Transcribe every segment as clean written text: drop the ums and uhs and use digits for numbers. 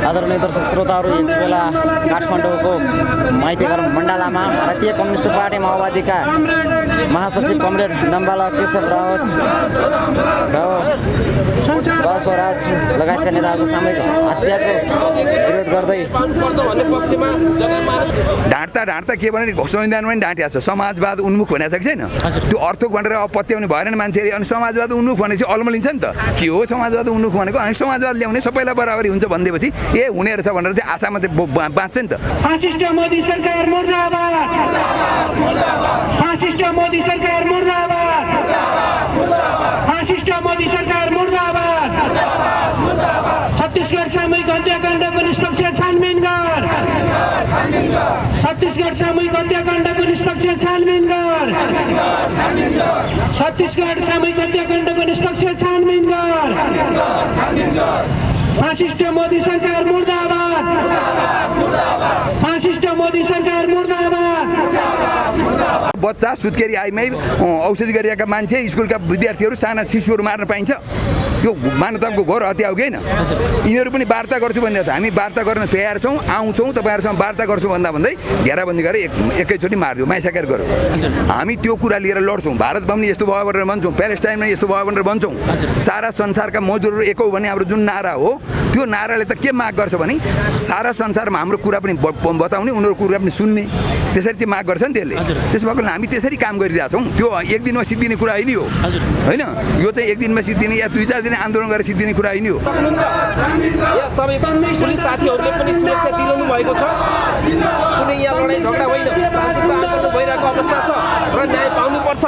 आदरणीय दर्शक श्रोताहरू यति बेला काठमाडौँको माइतीघर मण्डलामा भारतीय कम्युनिस्ट पार्टी माओवादीका महासचिव कमरेड नम्बाला केशव रावत स्वराज लगायतका नेताहरूको सामूहिक हत्याको विरोध गर्दै ढाँट्दा के भने संविधानमा पनि ढाँटिया छ समाजवाद उन्मुख भनेको छ कि छैन त्यो अर्थक भनेर अब पत्याउने भएन मान्छेले अनि समाजवाद उन्मुख भनेपछि अल्मलिन्छ नि त के हो समाजवाद उन्मुख भनेको अनि समाजवाद ल्याउने सबैलाई बराबरी हुन्छ भनिदिएपछि हुने रहेछ भनेर चाहिँ आशा मात्रै बाँच्छ नि त फासिस्ट मोदी सरकार मुर्दाबाद फासिस्ट मोदी सरकार मुर्दाबाद फासिस्ट मोदी सरकार मुर्दाबाद छत्तीसगढ सामूहिक हत्याकाण्डको निष्पक्ष छानबिन गर छत्तीसगढ सामूहिक हत्याकाण्डको निष्पक्ष छानबिन गर छत्तीसगढ सामूहिक हत्याकाण्डको निष्पक्ष छानबिन गर फासिस्ट मोदी सरकार मुर्दाबाद फासिस्ट मोदी सरकार मुर्दाबाद बच्चा सुत्केरी आइमै औषधि गरिरहेका मान्छे स्कुलका विद्यार्थीहरू साना शिशुहरू मार्न पाइन्छ यो मानवताको घोर हत्या हो कि होइन यिनीहरू पनि वार्ता गर्छु भनिरहेको छ हामी वार्ता गर्न तयार छौँ आउँछौँ तपाईँहरूसँग वार्ता गर्छौँ भन्दै घेराबन्दी गरेर एकैचोटि मारिदियो माइसाकेर गऱ्यो हामी त्यो कुरा लिएर लड्छौँ भारतमा पनि यस्तो भयो भनेर भन्छौँ प्यालेस्टाइनमा यस्तो भयो भनेर भन्छौँ सारा संसारका मजदुरहरू एक हो भने हाम्रो जुन नारा हो त्यो नाराले त के माग गर्छ भने सारा संसारमा हाम्रो कुरा पनि बताउने उनीहरूको कुरा पनि सुन्ने त्यसरी चाहिँ माग गर्छ नि त्यसले त्यसो भएको हामी त्यसरी काम गरिरहेछौँ त्यो एक दिनमा सिद्धिने कुरा होइन हो होइन यो चाहिँ एक दिनमा सिद्धिने या 2-4 दिन आन्दोलन गरेर सिद्धिने कुरा होइन हो सबै पुलिस साथीहरूले पनि सुरक्षा दिलाउनु भएको छ कुनै यहाँ लडाइँ झगडा होइन आन्दोलन भइरहेको अवस्था छ र न्याय पाउनुपर्छ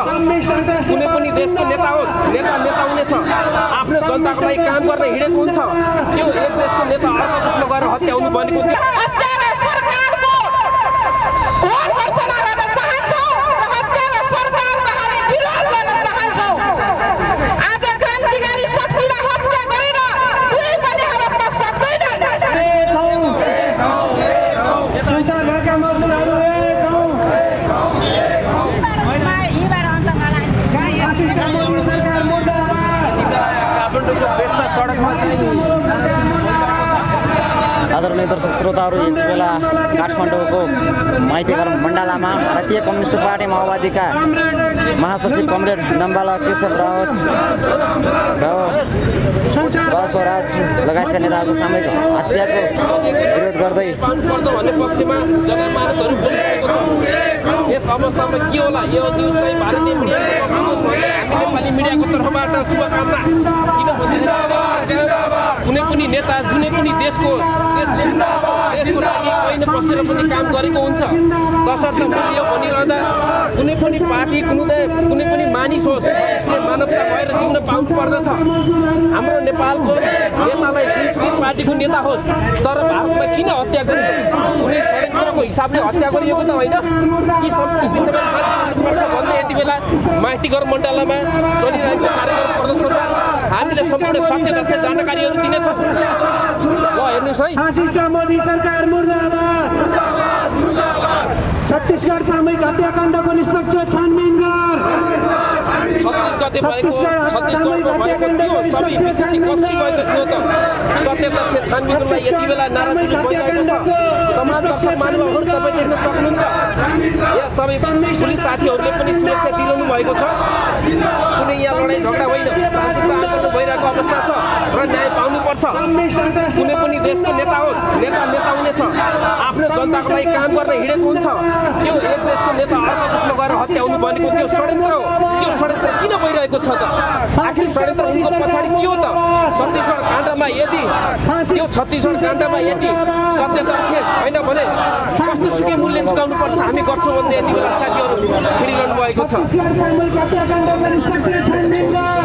कुनै पनि देशको नेता होस् नेता हुनेछ आफ्नो जनताको लागि काम गर्न हिँडेको हुन्छ त्यो एक देशको नेता अर्को देशमा गएर हत्या हुनु भनेको आदरणीय दर्शक श्रोताहरू यति बेला काठमाडौँको माइतीघर मण्डलामा भारतीय कम्युनिस्ट पार्टी माओवादीका महासचिव कमरेड नम्बाला केशव रावत स्वराज लगायतका नेताहरूको सामूहिक हत्याको विरोध गर्दै भन्ने पक्षमा जनमानसहरू बोलिरहेको छ यस अवस्थामा के होला यो न्युज चाहिँ भारतीय मिडियासँग पुगोस् भन्दै हामी नेपाली मिडियाको तर्फबाट शुभकामना कुनै पनि नेता जुनै पनि देशको देशको लागि ऐन बसेर पनि काम गरेको हुन्छ तसर्थ मैले यो भनिरहँदा कुनै पनि पार्टी कुनै पनि मानिस होस् यसले मानवता भएर जिउन पाउनु पर्दछ हाम्रो नेपालको नेतालाई जुनसुकै पार्टीको नेता होस् तर भारतमा किन हत्या गरियो कुनै षड्यन्त्रको हिसाबले हत्या गरिएको त होइन यी सबै विषयमा गर्नुपर्छ भन्दै यति बेला माइतीघर मण्डलामा चलिरहेको कार्यक्रम प्रदर्शनमा हामीले सम्पूर्ण सत्य तथ्य जानकारीहरू दिनेछौँ ल हेर्नुहोस् है फासिस्ट मोदी सरकार मुर्दाबाद छत्तीसगढ सामूहिक हत्याकाण्डको निष्पक्ष छानबिन गर छत्तीसगढमा भएको त्यो सबै विकृति कसरी भएको थियो त सत्य तथ्य छानबिनको लागि यति बेला नारा जुलुस भइरहेको छ तमाम दर्शक महानुभावहरू तपाईँ देख्न सक्नुहुन्छ यहाँ सबै पुलिस साथीहरूले पनि सुरक्षा दिलाउनु भएको छ कुनै यहाँ लडाइँ झगडा होइन आन्दोलन भइरहेको अवस्था छ र न्याय पाउनुपर्छ कुनै पनि देशको नेता होस् नेता हुनेछ आफ्नो जनताको लागि काम गर्न हिँडेको हुन्छ त्यो एक देशको नेता अर्को देशमा गएर हत्या हुनु भनेको त्यो षड्यन्त्र हो त्यो षड्यन्त्र किन भइरहेको छ त आखिर षड्यन्त्र उनको पछाडि के हो त छत्तीसगढ काण्डमा यदि त्यो छत्तीसगढ काण्डमा यदि सत्य तथ्य होइन भने कस्तो सुकै मूल्य चुकाउनु पर्छ हामी गर्छौँ भन्दै यति बेला साथीहरू हिँडिरहनु भएको छ छत्तीसगढ हत्याकाण्डको निष्पक्ष छानबिन गर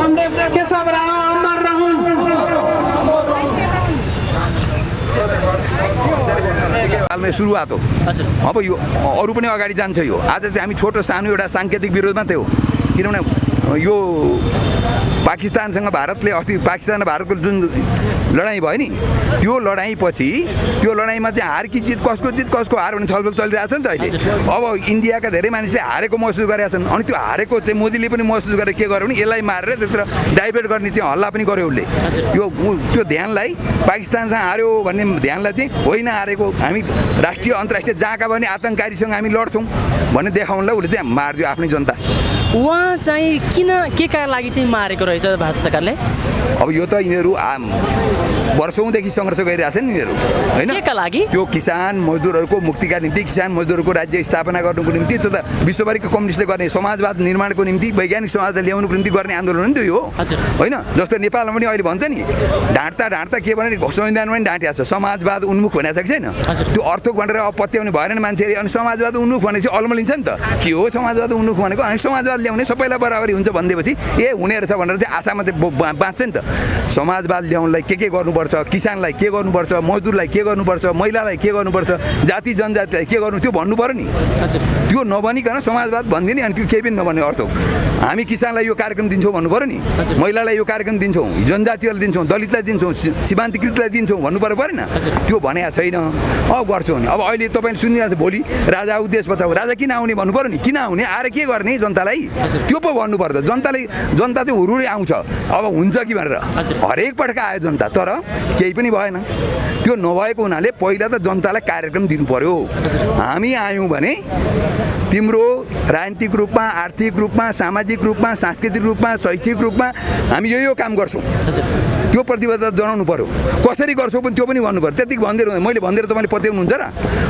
कमरेड केशव रावत अमर रहूं नेपालमा सुरुवात हो अब यो अरू पनि अगाडि जान्छ यो आज चाहिँ हामी छोटो सानो एउटा साङ्केतिक विरोध मात्रै हो किनभने यो पाकिस्तानसँग भारतले अस्ति पाकिस्तान र भारतको जुन लडाइँ भयो नि त्यो लडाइँमा चाहिँ हार कि जित कसको हार भन्ने छलफल चलिरहेको छ नि त अहिले अब इन्डियाका धेरै मानिसले हारेको महसुस गरेका छन् अनि त्यो हारेको चाहिँ मोदीले पनि महसुस गरेर के गर्यो भने यसलाई मारेर त्यत्र डाइभर्ट गर्ने चाहिँ हल्ला पनि गर्यो उसले यो त्यो ध्यानलाई पाकिस्तानसँग हार्यो भन्ने ध्यानलाई चाहिँ होइन हारेको हामी राष्ट्रिय अन्तर्राष्ट्रिय जहाँका पनि आतङ्ककारीसँग हामी लड्छौँ भन्ने देखाउनलाई उसले चाहिँ मारिदियो आफ्नै जनता उहाँ चाहिँ किन के का लागि चाहिँ मारेको रहेछ भारत सरकारले अब यो त यिनीहरू वर्षौँदेखि सङ्घर्ष गरिरहेको छ नि यिनीहरू होइन केका लागि त्यो किसान मजदुरहरूको मुक्तिका निम्ति किसान मजदुरहरूको राज्य स्थापना गर्नुको निम्ति त्यो त विश्वभरिको कम्युनिस्टले गर्ने समाजवाद निर्माणको निम्ति वैज्ञानिक समाजलाई ल्याउनुको निम्ति गर्ने आन्दोलन नि त्यो हो होइन जस्तो नेपालमा पनि अहिले भन्छ नि ढाँट्दा के भने संविधानमा पनि ढाँटिएको छ समाजवाद उन्मुख भनेको छ कि छैन त्यो अर्थक भनेर अब पत्याउनु भएन नि मान्छेले अनि समाजवाद उन्मुख भने चाहिँ अल्मलिन्छ नि त के हो समाजवाद उन्मुख भनेको अनि समाजवाद ल्याउने सबैलाई बराबरी हुन्छ भन्दैपछि हुने रहेछ भनेर चाहिँ आशामा चाहिँ बाँच्छ नि त समाजवाद ल्याउनलाई के गर्नुपर्छ किसानलाई के गर्नुपर्छ मजदुरलाई के गर्नुपर्छ महिलालाई के गर्नुपर्छ जाति जनजातिलाई के गर्नु त्यो भन्नु पर्यो नि त्यो नभनिकन समाजवाद भनिदिने अनि त्यो केही पनि नभन्ने अर्थ हामी किसानलाई यो कार्यक्रम दिन्छौँ भन्नु पर्यो नि महिलालाई यो कार्यक्रम दिन्छौँ जनजातिहरूलाई दिन्छौँ दलितलाई दिन्छौँ सीमान्तकृतलाई दिन्छौँ भन्नु पर्यो परेन त्यो भनेको छैन अब गर्छौँ नि अब अहिले तपाईँले सुनिरहेको छ भोलि राजा आऊ देश बचाऊ राजा किन आउने भन्नु पर्यो नि किन आउने आएर के गर्ने जनतालाई त्यो पो भन्नु पर्छ जनता चाहिँ हुरुरी आउँछ अब हुन्छ कि भनेर हरेक पटक आयो जनता तर केही पनि भएन त्यो नभएको हुनाले पहिला त जनतालाई कार्यक्रम दिनु पर्यो हामी आयौँ भने तिम्रो राजनीतिक रूपमा आर्थिक रूपमा सामाजिक रूपमा सांस्कृतिक रूपमा शैक्षिक रूपमा हामी यो काम गर्छौँ त्यो प्रतिबद्धता जनाउनु पर्यो कसरी गर्छौँ पनि त्यो पनि भन्नु पर्यो त्यतिकै भन्दै मैले भन्दै तपाईँले पत्याउनुहुन्छ र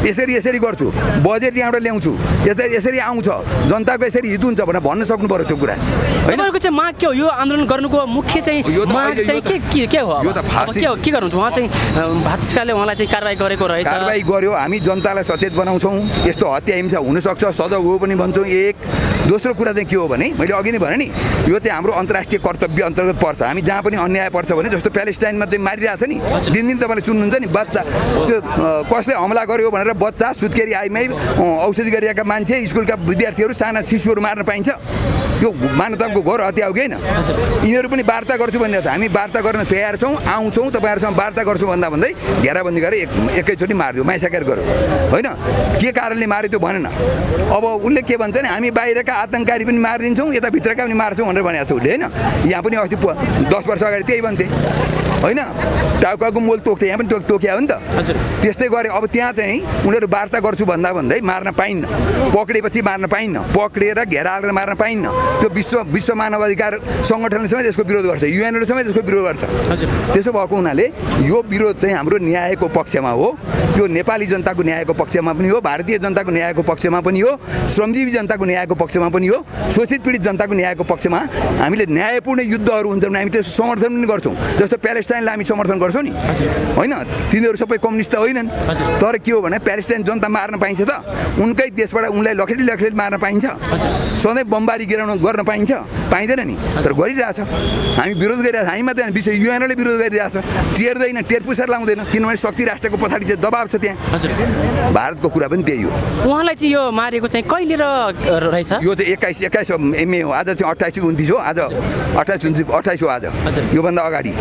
यसरी गर्छु बजेट यहाँबाट ल्याउँछु यसरी आउँछ जनताको यसरी हित हुन्छ भनेर भन्न सक्नु पर्यो त्यो कुरा तपाईँको चाहिँ माग के हो यो आन्दोलन गर्नुको मुख्य चाहिँ माग चाहिँ के हो यो त फाँसी के गर्नुहुन्छ उहाँ चाहिँ भारत सरकारले उहाँलाई चाहिँ कारबाही गरेको रहेछ कारबाही गर्यो हामी जनतालाई सचेत बनाउँछौँ यस्तो हत्या हिंसा हुनसक्छ सजग हो पनि भन्छौँ एक दोस्रो कुरा चाहिँ के हो भने मैले अघि नै भने नि यो चाहिँ हाम्रो अन्तर्राष्ट्रिय कर्तव्य अन्तर्गत पर्छ हामी जहाँ पनि अन्याय पर्छ भने जस्तो प्यालेस्टाइनमा चाहिँ मारिरहेको छ नि दिनदिन तपाईँले सुन्नुहुन्छ नि बच्चा त्यो कसले हमला गर्यो भनेर बच्चा सुत्केरी आइमै औषधि गरिरहेका मान्छे स्कुलका विद्यार्थीहरू साना शिशुहरू मार्न पाइन्छ यो मानवताको घोर हत्या हो कि होइन यिनीहरू पनि वार्ता गर्छु भनिरहेको छ हामी वार्ता गर्न तयार छौँ आउँछौँ तपाईँहरूसँग वार्ता गर्छु भन्दै घेराबन्दी गरेर एकैचोटि मारिदियो माइसाकेर गर्यो होइन के कारणले मार्यो त्यो भनेन अब उसले के भन्छ नि हामी बाहिरका आतङ्ककारी पनि मारिदिन्छौँ यता भित्रका पनि मार्छौँ भनेर भनेको छ उसले होइन यहाँ पनि अस्ति 10 वर्ष अगाडि त्यही भन्थे होइन टाउकाको मोल तोक्थे यहाँ पनि तोक्या हो नि त त्यस्तै गरे अब त्यहाँ चाहिँ उनीहरू वार्ता गर्छु भन्दै मार्न पाइन्न पक्रेपछि मार्न पाइन्न पक्रेर घेरा हालेर मार्न पाइन्न त्यो विश्व मानवाधिकार सङ्गठनले समेत यसको विरोध गर्छ युएनले समेत यसको विरोध गर्छ त्यसो भएको हुनाले यो विरोध चाहिँ हाम्रो न्यायको पक्षमा हो यो नेपाली जनताको न्यायको पक्षमा पनि हो भारतीय जनताको न्यायको पक्षमा पनि हो श्रमजीवी जनताको न्यायको पक्षमा पनि हो शोषित पीडित जनताको न्यायको पक्षमा हामीले न्यायपूर्ण युद्धहरू हुन्छ भने हामी त्यसको समर्थन पनि गर्छौँ जस्तो प्यालेस्टाइनलाई हामी समर्थन गर्छौँ नि होइन तिनीहरू सबै कम्युनिस्ट त होइनन् तर के हो भने प्यालेस्टाइन जनता मार्न पाइन्छ त उनकै देशबाट उनलाई लखेटी मार्न पाइन्छ सधैँ बमबारी गर्न पाइन्छ पाइँदैन नि तर गरिरहेछ हामी विरोध गरिरहेछ हामी मात्रै विश्व युएनले विरोध गरिरहेछ टेर्दैन टेरपुसर लाउँदैन किनभने शक्ति राष्ट्रको पछाडि चाहिँ दबाब छ त्यहाँ भारतको कुरा पनि त्यही हो उहाँलाई चाहिँ यो मारेको चाहिँ कहिले रहेछ यो चाहिँ 21 मे हो आज चाहिँ 28 हो आज 28 हो आज योभन्दा अगाडि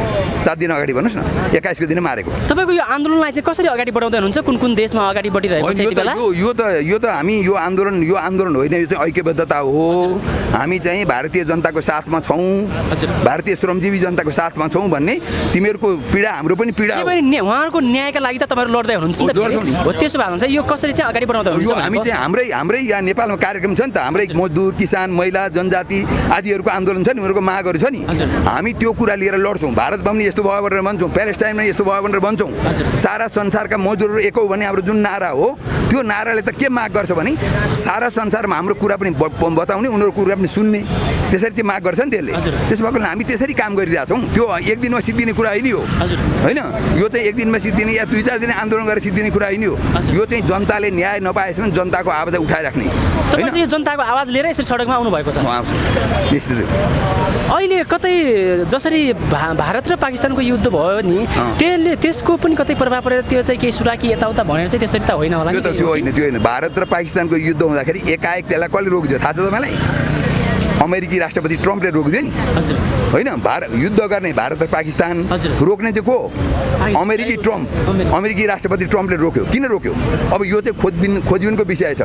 7 दिन अगाडि भन्नुहोस् न 21 को दिन मारेको तपाईँको यो आन्दोलनलाई चाहिँ कसरी अगाडि बढाउँदै हुनुहुन्छ कुन देशमा अगाडि बढिरहेको छ यति बेला यो त हामी यो आन्दोलन होइन यो चाहिँ ऐक्यबद्धता हो हामी चाहिँ भारतीय जनताको साथमा छौँ भारतीय श्रमजीवी जनताको साथमा छौँ भन्ने तिमीहरूको पीडा हाम्रो पनि पीडा हो उहाँहरूको न्यायका लागि त तपाईँहरू लड्दै हुनुहुन्छ हो त्यसो भए हुन्छ यो कसरी चाहिँ अगाडि बढाउँदै हुनुहुन्छ हामी चाहिँ हाम्रै यहाँ नेपालमा कार्यक्रम छ नि त हाम्रै मजदुर किसान महिला जनजाति आदिहरूको आन्दोलन छ नि उनीहरूको मागहरू छ नि हामी त्यो कुरा लिएर लड्छौँ भारतमा पनि यस्तो भयो भनेर भन्छौँ प्यालेस्टाइनमा यस्तो भयो भनेर भन्छौँ सारा संसारका मजदुरहरू एक हो भने हाम्रो जुन नारा हो त्यो नाराले त के माग गर्छ भने सारा संसारमा हाम्रो कुरा पनि बताउने उनीहरूको कुरा पनि सुन्ने त्यसरी चाहिँ माग गर्छ नि त्यसले त्यसो भएको हामी त्यसरी काम गरिरहेछौँ त्यो एक दिनमा सिद्धिने कुरा होइन हो होइन यो चाहिँ एक दिनमा सिद्धिने या 2-4 दिन आन्दोलन गरेर सिद्धिने कुरा होइन हो यो चाहिँ जनताले न्याय नपाएसम्म जनताको आवाज उठाइराख्ने तपाईँ चाहिँ जनताको आवाज लिएर यसरी सडकमा आउनु भएको छ निश्चित अहिले कतै जसरी भारत र पाकिस्तानको युद्ध भयो नि त्यसको पनि कतै प्रभाव परेर त्यो चाहिँ केही सुराकी यताउता भनेर चाहिँ त्यसरी त होइन होला त्यो होइन भारत र पाकिस्तानको युद्ध हुँदाखेरि एकाएक त्यसलाई कसले रोकिदियो थाहा छ तपाईँलाई अमेरिकी राष्ट्रपति ट्रम्पले रोकिदियो नि हजुर होइन युद्ध गर्ने भारत र पाकिस्तान हजुर। रोक्ने चाहिँ को अमेरिकी ट्रम्प अमेरिकी राष्ट्रपति ट्रम्पले रोक्यो किन रोक्यो अब यो चाहिँ खोजबिनको विषय छ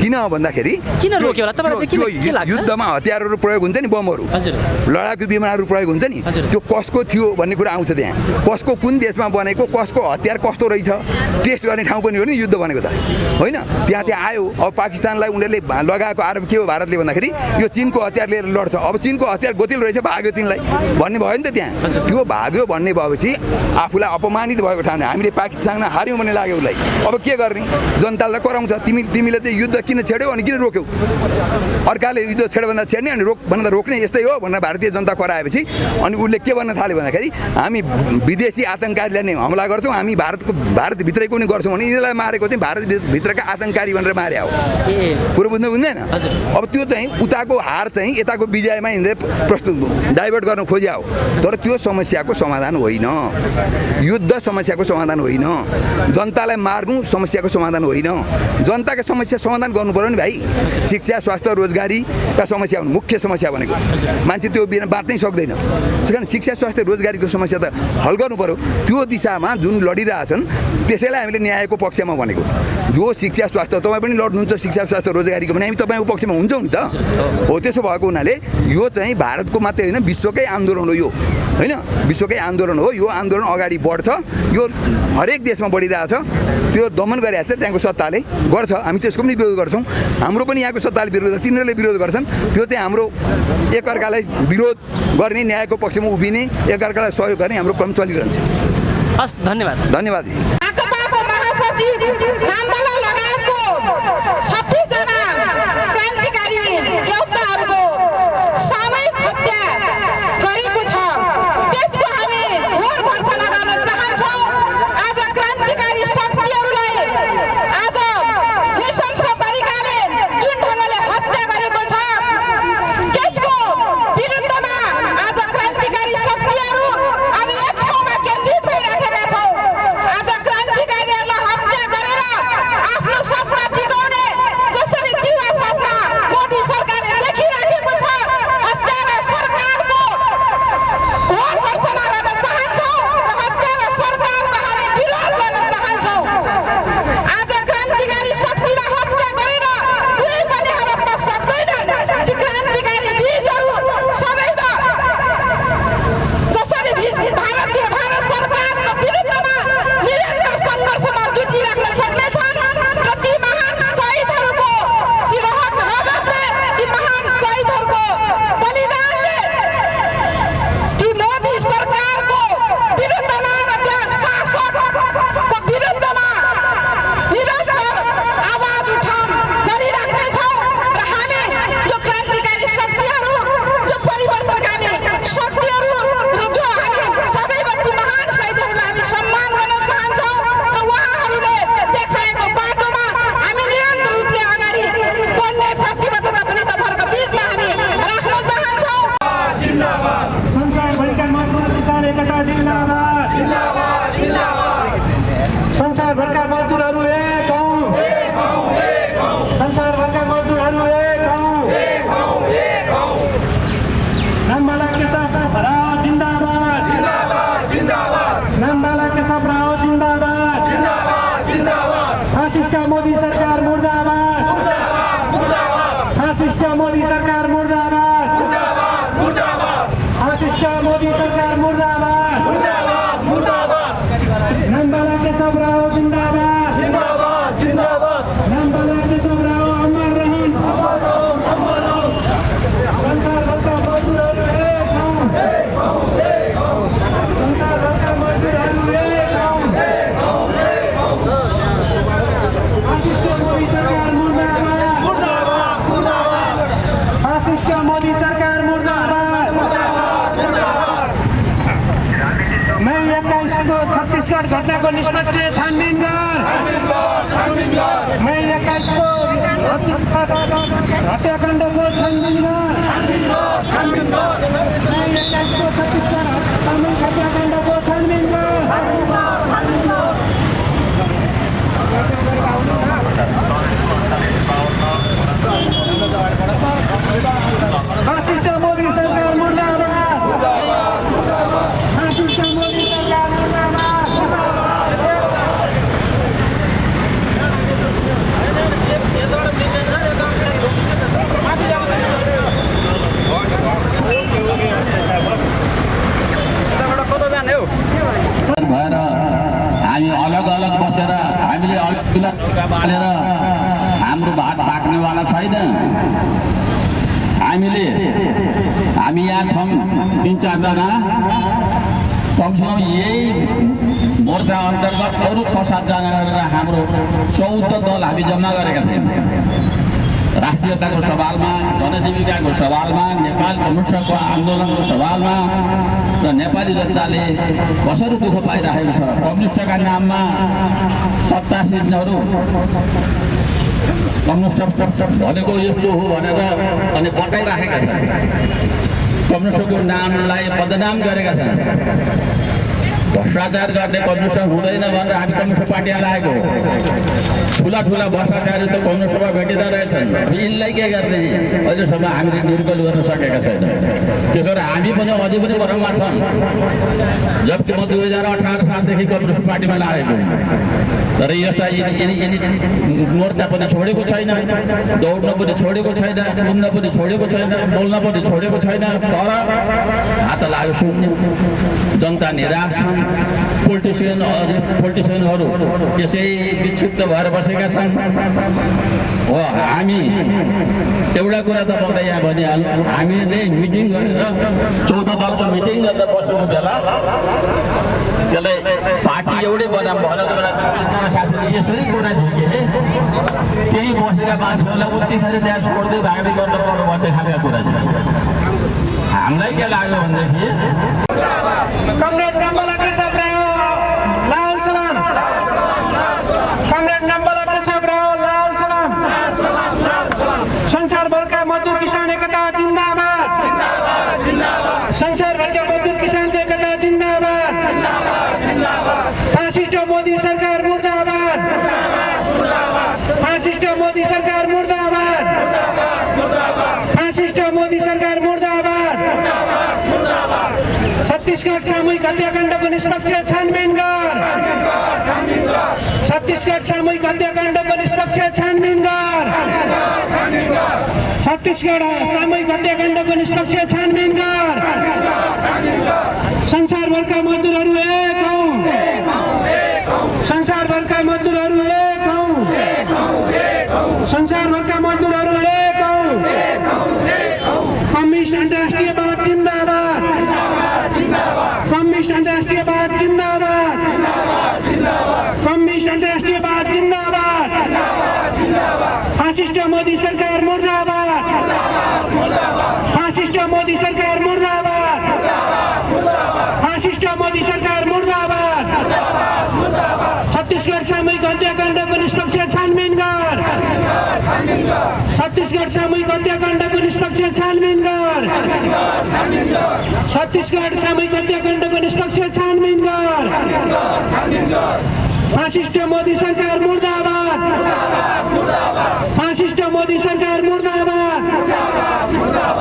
किन भन्दाखेरि किन रोक्यो होला तपाईँलाई चाहिँ के लाग्छ युद्धमा हतियारहरू प्रयोग हुन्छ नि बमहरू हजुर लडाकु विमानहरू प्रयोग हुन्छ नि हजुर। त्यो कसको थियो भन्ने कुरा आउँछ त्यहाँ कसको कुन देशमा बनेको कसको हतियार कस्तो रहेछ टेस्ट गर्ने ठाउँ पनि हो नि युद्ध भनेको त होइन त्यहाँ चाहिँ आयो अब पाकिस्तानलाई उनीहरूले लगाएको आरोप के हो भारतले भन्दाखेरि यो चिनको हतियार लिएर लड्छ अब चिनको हतियार गोतिलो रहेछ भाग्यो तिनलाई भन्ने भयो नि त त्यहाँ त्यो भाग्यो भन्ने भएपछि आफूलाई अपमानित भएको ठाउँ हामीले पाकिस्तानमा हार्यौँ भन्ने लाग्यो उसलाई अब के गर्ने जनतालाई कराउँछ तिमीले चाहिँ युद्ध किन छेड्यौ अनि किन रोक्यौ अर्काले युद्ध छेड्यो छेड्ने अनि भन्दा रोक्ने यस्तै हो भनेर भारतीय जनता कराएपछि अनि उसले के भन्न थाल्यो भन्दाखेरि हामी विदेशी आतङ्ककारीलाई नै हमला गर्छौँ हामी भारतभित्रैको नि गर्छौँ भने यिनीहरूलाई मारेको चाहिँ भारतभित्रका आतङ्ककारी भनेर मारे हो कुरो बुझ्नु बुझ्दैन अब त्यो चाहिँ उताको हार चाहिँ यताको विजयमा यिनीहरूले प्रस्तुत डाइभर्ट गर्न खोज्या हो तर त्यो समस्याको समाधान होइन युद्ध समस्याको समाधान होइन जनतालाई मार्नु समस्याको समाधान होइन जनताका समस्या समाधान गर्नु पर्यो नि भाइ शिक्षा स्वास्थ्य रोजगारीका समस्या हुन् मुख्य समस्या भनेको मान्छे त्यो बिना बाँच्नै सक्दैन त्यस कारण शिक्षा स्वास्थ्य रोजगारीको समस्या त हल गर्नु पर्यो त्यो दिशामा जुन लडिरहेछन् त्यसैलाई हामीले न्यायको पक्षमा भनेको जो शिक्षा स्वास्थ्य तपाईँ पनि लड्नुहुन्छ शिक्षा स्वास्थ्य रोजगारीको भने हामी तपाईँको पक्षमा हुन्छौँ नि त हो त्यसो भएको हुनाले यो चाहिँ भारतको मात्रै होइन विश्वकै आन्दोलन हो यो होइन विश्वकै आन्दोलन हो यो आन्दोलन अगाडि बढ्छ यो हरेक देशमा बढिरहेछ त्यो दमन गरिरहेको छ त्यहाँको सत्ताले गर्छ हामी त्यसको पनि विरोध गर्छौँ हाम्रो पनि यहाँको सत्ताले विरोध गर्छ तिनीहरूले विरोध गर्छन् त्यो चाहिँ हाम्रो एकअर्कालाई विरोध गर्ने न्यायको पक्षमा उभिने एकअर्कालाई सहयोग गर्ने हाम्रो क्रम चलिरहन्छ हस् धन्यवाद धन्यवाद राकपाको महासचिव नामबाला लगायतको 26 जना क्रान्तिकारी योद्धाहरूको सामूहिक हत्या गरेको छ त्यसको हामी घोर भर्त्सना गर्न चाहन्छौँ आज क्रान्तिकारी शक्तिहरूलाई आज नृशंस तरिकाले जुन ढङ्गले हत्या गरेको छ त्यसको विरुद्धमा आज क्रान्तिकारी शक्तिहरू हामी एक ठाउँमा केन्द्रित भइराखेका छौँ आज क्रान्तिकारीहरूलाई हत्या गरेर आफ्नो सपना टिकाउने जसरी दिवा सपना मोदी सरकारले देखिराखेको छ हत्यारा सरकारको घोर भर्त्सना गर्न चाहन्छौँ र हत्यारा सरकारको हामी विरोध गर्न चाहन्छौँ आज क्रान्तिकारी शक्तिलाई हत्या गरेर कुनै पनि हडप्न सक्दैन ती क्रान्तिकारी बीजहरू सदैव जसरी भारत सरकारको विरुद्धमा निरन्तर सङ्घर्षमा जुटिराख्न सक्नेछन् र ती महान शहीदहरूको ती रगतले ती महान शहीदहरूको बलिदानले ती मोदी सरकारको विरुद्धमा र त्यहाँ शासकको विरुद्धमा निरन्तर आवाज उठान गरिराख्नेछौँ र हामी जो क्रान्तिकारी शक्तिहरू जो परिवर्तनकामी शक्तिहरू जो हामी सदैव ती महान शहीदहरूलाई हामी सम्मान गर्न चाहन्छौँ र उहाँहरूले देखाएको बाटोमा हामी निरन्तर रूपले अगाडि बढ्ने प्रतिबद्धता पनि तपाईँहरूको बिचमा हामी राख्न चाहन्छौँ संसारभरिका मजदुर किसान एकता जिन्दाबाद संसारभरका मजदुरहरू एक हौँ संसारभरका मजदुरहरू एक हौँ नामबाला केशव राव जिन्दाबाद नामबाला केशव राव जिन्दाबाद फासिस्ट मोदी सरकार मुर्दाबाद फासिस्ट मोदी सरकार मुर्दाबाद फासिस्ट मोदी सरकार मुर्दाबाद नामबाला केशव राव जिन्दाबाद नामबाला केशव राव अमर रहन् संसारभरका मजदुरहरू एक हौँ संसारभरका मजदुरहरू एक हौँ फासिस्ट मोदी सरकार मुर्दाबाद फासिस्ट मोदी सरकार मुर्दाबाद मैं 21 को छत्तीसगढ़ घटना को निष्पक्ष छानबीन कर मैं 21 को छत्तीसगढ़ हत्याकांड को छानबीन कर मैं 21 को छत्तीसगढ़ सामूहिक हत्याकांड को छानबीन कर हामी यहाँ छौँ 3-4 जना कमसेकम यही मोर्चा अन्तर्गत अरू 6-7 जना गरेर हाम्रो 14 दल हामी जम्मा गरेका थियौँ। राष्ट्रियताको सवालमा, जनजीविकाको सवालमा, नेपाल कम्युनिस्टको आन्दोलनको सवालमा र नेपाली जनताले कसरी दुःख पाइरहेको छ, कम्युनिस्टका नाममा सत्तासीनहरू कम्युनिस्ट भनेको यस्तो हो भनेर अनि बताइराखेका छन्। कम्युनिस्टको नामलाई बदनाम गरेका छन्। भ्रष्टाचार गर्ने कम्युनिस्ट हुँदैन भनेर हामी कम्युनिस्ट पार्टीमा लागेको हो। ठुला भ्रष्टाचारी त कम्युनिस्टमा भेटिँदो रहेछन्। यिनलाई के गर्ने अहिलेसम्म हामीले निर्गल गर्न सकेका छैनौँ। त्यसो भएर हामी पनि अझै पनि भ्रममा छौँ। जबकि म 2018 सालदेखि कम्युनिस्ट पार्टीमा लागेको हुँ। तर यस्ता मोर्चा पनि छोडेको छैन, दौड्न पनि छोडेको छैन, घुम्न पनि छोडेको छैन, बोल्न पनि छोडेको छैन। तर हात लाग्यो सुन्ने जनता निराश छन्। पोलिटिसियनहरू त्यसै विक्षिप्त भएर बसेका छन्। हो, हामी एउटा कुरा तपाईँलाई यहाँ भनिहाल्नु, हामीले मिटिङ गरेर 14 दलको मिटिङ गरेर बसेको बेला त्यसलाई पार्टी एउटै बनाम भनेको बेला साथीले यसरी कुरा झिके त्यही बसेका मान्छेहरूलाई उतिखेर त्यहाँ छोड्दै भाग्दै गर्न पर्नु भन्ने खालको कुरा छ। हामीलाई के लाग्यो भनेदेखि कमरेड नम्बला कृषक राव लाल सलाम, कमरेड नम्बला कृषक राव लाल सलाम, संसारभरका मजदुर किसान एकता जिन्दाबाद, संसारभरका मजदुर किसान एकता जिन्दाबाद, फासिस्ट मोदी सरकार मुर्दाबाद, फासिस्ट मोदी सरकार मुर्दाबाद, फासिस्ट मोदी सरकार मुर्दाबाद। छत्तीसगढ सामूहिक हत्याकाण्डको निष्पक्ष छानबिन गर, छत्तीसगढ सामूहिक हत्याकाण्डको निष्पक्ष छानबिन गर, छत्तीसगढ सामूहिक हत्याकाण्डको निष्पक्ष छानबिन गर। संसारभरका मजदुरहरू एक हौँ, संसारभरका मजदुरहरू एक हौँ, संसारभरका मजदुरहरू एक हौँ। कम्युनिस्ट अन्तर्राष्ट्रियवाद जिन्दाबाद, कम्युनिस्ट अन्तर्राष्ट्रियवाद जिन्दाबाद, कम्युनिस्ट अन्तर्राष्ट्रियवाद जिन्दाबाद। फासिस्ट मोदी सरकार मुर्दाबाद, फासिस्ट मोदी सरकार मुर्दाबाद, फासिस्ट मोदी सरकार मुर्दाबाद। छत्तीसगढ सामूहिक हत्याकाण्डको निष्पक्ष छानबिन गर, छत्तीसगढ सामूहिक हत्याकाण्डको निष्पक्ष छानबिन गर, छत्तीसगढ सामूहिक हत्याकाण्डको निष्पक्ष छानबिन गर। फासिस्ट मोदी सरकार मुर्दाबाद, फासिस्ट मोदी सरकार मुर्दाबाद।